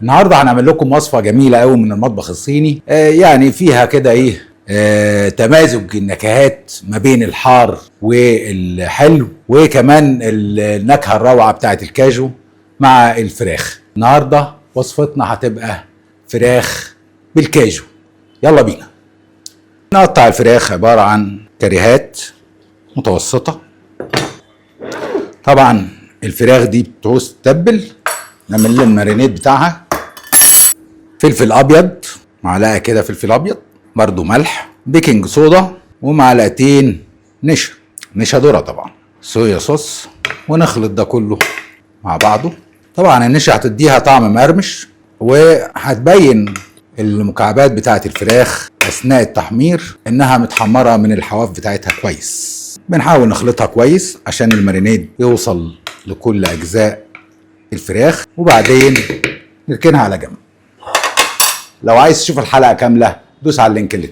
النهارده هنعمل لكم وصفه جميله قوي من المطبخ الصيني. يعني فيها كده ايه، تمازج النكهات ما بين الحار والحلو، وكمان النكهه الروعه بتاعت الكاجو مع الفراخ. النهارده وصفتنا هتبقى فراخ بالكاجو. يلا بينا. نقطع الفراخ عباره عن كريهات متوسطه. طبعا الفراخ دي بتعوز تتبل. نعمل لها المارينيت بتاعها. فلفل ابيض، معلقه كده فلفل ابيض، برضو ملح، بيكنج صودا، ومعلقتين نشا ذره، طبعا صويا صوص، ونخلط ده كله مع بعضه. طبعا النشا هتديها طعم مقرمش، وهتبين المكعبات بتاعه الفراخ اثناء التحمير انها متحمره من الحواف بتاعتها كويس. بنحاول نخلطها كويس عشان المارينيت يوصل لكل اجزاء الفراخ، وبعدين نركنها على جنب. لو عايز تشوف الحلقه كامله دوس على اللينك اللي تحت.